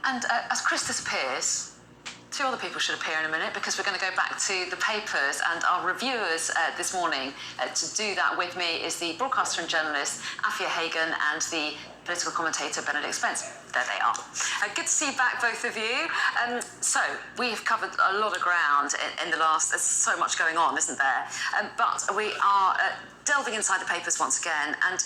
And as Chris disappears, two other people should appear in a minute, because we're going to go back to the papers, and our reviewers this morning to do that with me is the broadcaster and journalist Afia Hagen and the political commentator Benedict Spence. There they are. Good to see you back, both of you. So we have covered a lot of ground in the last. There's so much going on, isn't there? But we are delving inside the papers once again. And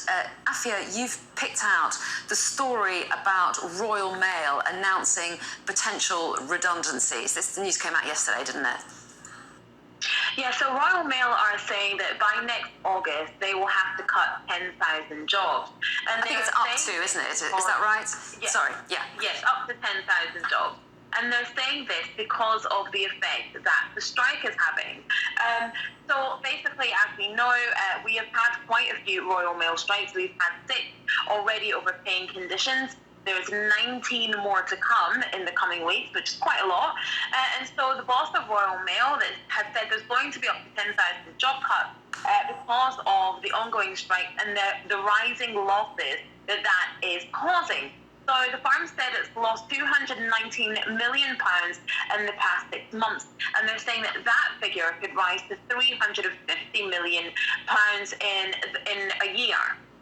Afia, you've picked out the story about Royal Mail announcing potential redundancies. This news came out yesterday, didn't it? Yeah, so Royal Mail are saying that by next August they will have to cut 10,000 jobs. And I think it's up to, isn't it? Is that right? Yes. Sorry, yeah. Yes, up to 10,000 jobs. And they're saying this because of the effect that the strike is having. So basically, as we know, we have had quite a few Royal Mail strikes. We've had 6 already over paying conditions. There's 19 more to come in the coming weeks, which is quite a lot. And so the boss of Royal Mail has said there's going to be up to 10,000 job cuts because of the ongoing strike and the rising losses that is causing. So the firm said it's lost £219 million in the past 6 months, and they're saying that figure could rise to £350 million in a year.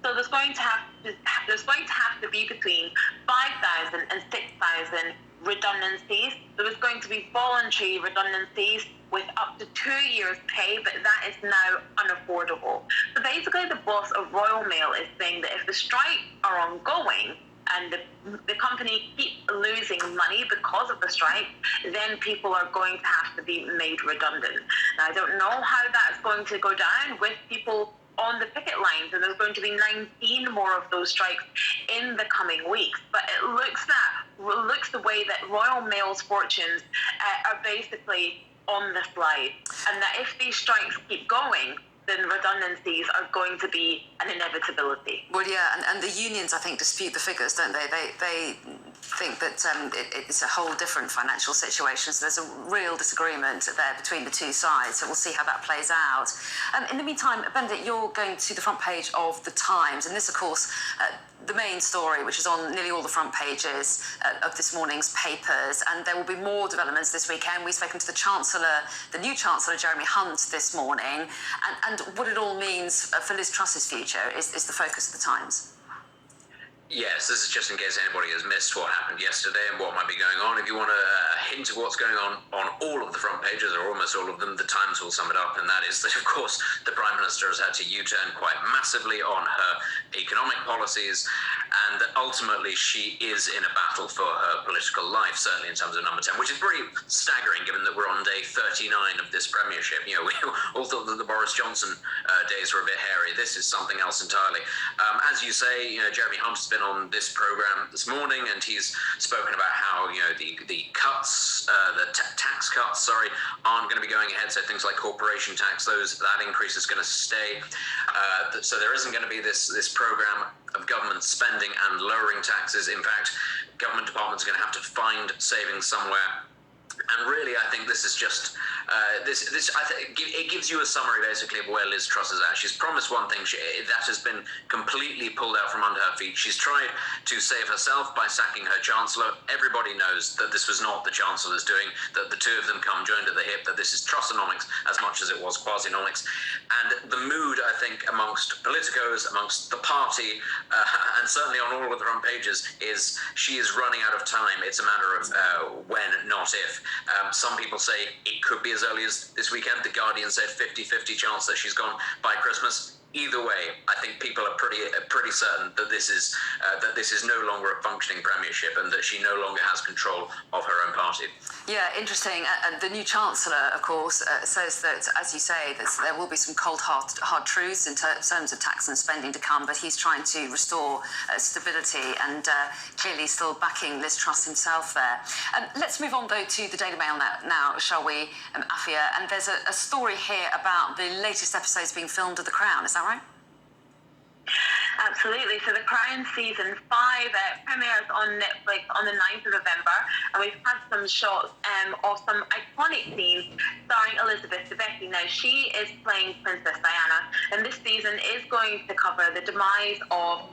So there's going to have to be between 5,000 and 6,000 redundancies. There is going to be voluntary redundancies with up to 2 years' pay, but that is now unaffordable. So basically, the boss of Royal Mail is saying that if the strikes are ongoing and the company keeps losing money because of the strike, then people are going to have to be made redundant. Now, I don't know how that's going to go down with people on the picket lines, and there's going to be 19 more of those strikes in the coming weeks. But it looks the way that Royal Mail's fortunes are basically on the slide, and that if these strikes keep going, then redundancies are going to be an inevitability. Well, yeah, and the unions, I think, dispute the figures, don't they? They think that it's a whole different financial situation, so there's a real disagreement there between the two sides, so we'll see how that plays out. In the meantime, Benedict, you're going to the front page of The Times, and this, of course, the main story, which is on nearly all the front pages of this morning's papers, and there will be more developments this weekend. We've spoken to the new Chancellor, Jeremy Hunt, this morning, and what it all means for Liz Truss's future is the focus of The Times. Yes, this is just in case anybody has missed what happened yesterday and what might be going on. If you want a hint of what's going on all of the front pages, or almost all of them, The Times will sum it up, and that is that, of course, the Prime Minister has had to U-turn quite massively on her economic policies, and that ultimately she is in a battle for her political life, certainly in terms of number 10, which is pretty staggering given that we're on day 39 of this premiership. You know, we all thought that the Boris Johnson days were a bit hairy. This is something else entirely. As you say, you know, Jeremy Hunt has been on this program this morning, and he's spoken about how, you know, the cuts, tax cuts, aren't going to be going ahead. So things like corporation tax, that increase is going to stay. So there isn't going to be this program of government spending and lowering taxes. In fact, government departments are going to have to find savings somewhere. And really, I think this is just it gives you a summary basically of where Liz Truss is at. She's promised one thing that has been completely pulled out from under her feet. She's tried to save herself by sacking her Chancellor. Everybody knows that this was not the Chancellor's doing, that the two of them come joined at the hip, that this is Trussonomics as much as it was Quasinomics. And the mood, I think, amongst politicos, amongst the party, and certainly on all of the front pages, is she is running out of time. It's a matter of when, not if. Some people say it could be as early as this weekend. The Guardian said 50-50 chance that she's gone by Christmas. Either way, I think people are pretty certain that this is no longer a functioning premiership, and that she no longer has control of her own party. Yeah, interesting. And the new Chancellor, of course, says that, as you say, that there will be some cold, hard truths in terms of tax and spending to come, but he's trying to restore stability, and clearly still backing Liz Truss himself there. Let's move on, though, to the Daily Mail now, shall we, Afia? And there's a story here about the latest episodes being filmed of The Crown. Is that right? Absolutely. So The Crown Season 5 premieres on Netflix on the 9th of November, and we've had some shots of some iconic scenes starring Elizabeth Debicki. Now, she is playing Princess Diana, and this season is going to cover the demise of,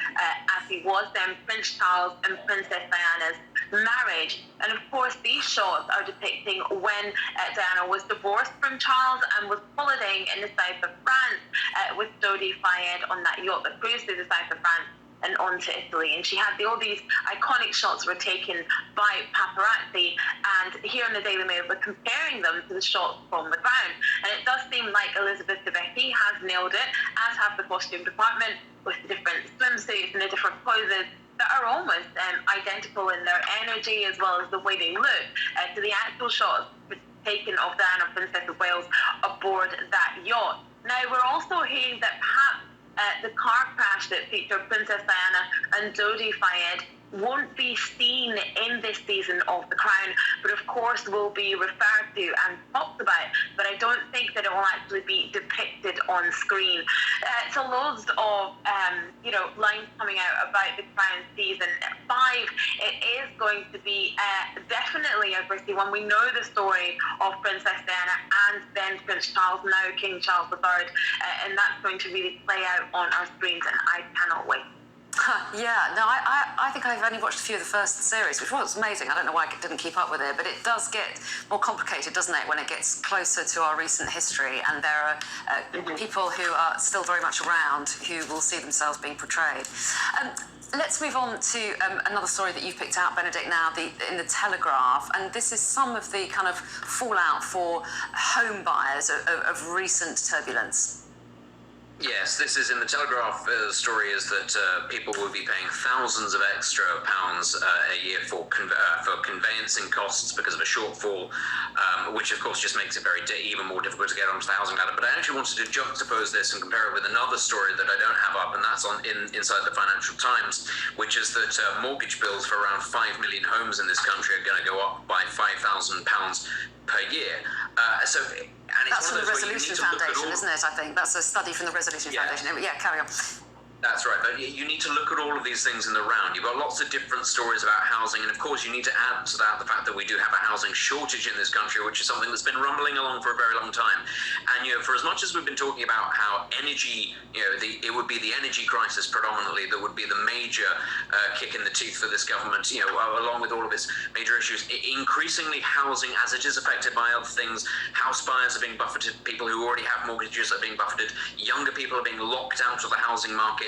as he was then, Prince Charles and Princess Diana's marriage. And of course, these shots are depicting when Diana was divorced from Charles and was holidaying in the south of France with Dodi Fayed on that yacht that cruised through the south of France and on to Italy. And she had all these iconic shots were taken by paparazzi, and here in the Daily Mail we're comparing them to the shots from the ground. And it does seem like Elizabeth Debicki has nailed it, as have the costume department, with the different swimsuits and the different poses that are almost identical in their energy as well as the way they look to the actual shots taken of Diana, Princess of Wales, aboard that yacht. Now, we're also hearing that perhaps the car crash that featured Princess Diana and Dodi Fayed won't be seen in this season of The Crown, but of course will be referred to and talked about, but I don't think that it will actually be depicted on screen. So loads of lines coming out about The Crown season 5. It is going to be definitely a gritty one. We know the story of Princess Diana and then Prince Charles, now King Charles III, and that's going to really play out on our screens, and I cannot wait. Yeah, no, I think I've only watched a few of the first series, which was amazing. I don't know why I didn't keep up with it, but it does get more complicated, doesn't it, when it gets closer to our recent history, and there are people who are still very much around who will see themselves being portrayed. Let's move on to another story that you've picked out, Benedict, now in the Telegraph, and this is some of the kind of fallout for home buyers of recent turbulence. Yes, this is in the Telegraph. The story is that people will be paying thousands of extra pounds a year for conveyancing costs because of a shortfall, which of course just makes it even more difficult to get onto the housing ladder. But I actually wanted to juxtapose this and compare it with another story that I don't have up, and that's inside the Financial Times, which is that mortgage bills for around 5 million homes in this country are going to go up by £5,000 per year. That's from the Resolution Foundation, isn't it, I think? That's a study from the Resolution Foundation. Yeah, carry on. That's right, but you need to look at all of these things in the round. You've got lots of different stories about housing, and of course you need to add to that the fact that we do have a housing shortage in this country, which is something that's been rumbling along for a very long time. And for as much as we've been talking about how energy, it would be the energy crisis predominantly that would be the major kick in the teeth for this government, along with all of its major issues. Increasingly, housing, as it is affected by other things, house buyers are being buffeted, people who already have mortgages are being buffeted, younger people are being locked out of the housing market.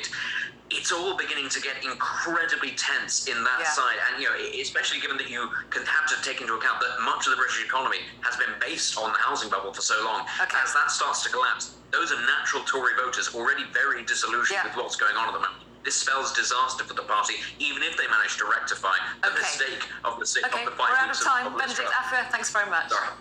It's all beginning to get incredibly tense in that side, and especially given that you can have to take into account that much of the British economy has been based on the housing bubble for so long. As that starts to collapse, those are natural Tory voters already very disillusioned with what's going on at the moment. This spells disaster for the party, even if they manage to rectify the mistake of the 5 weeks. We're out of time. Benedict Afia, thanks very much. Sorry.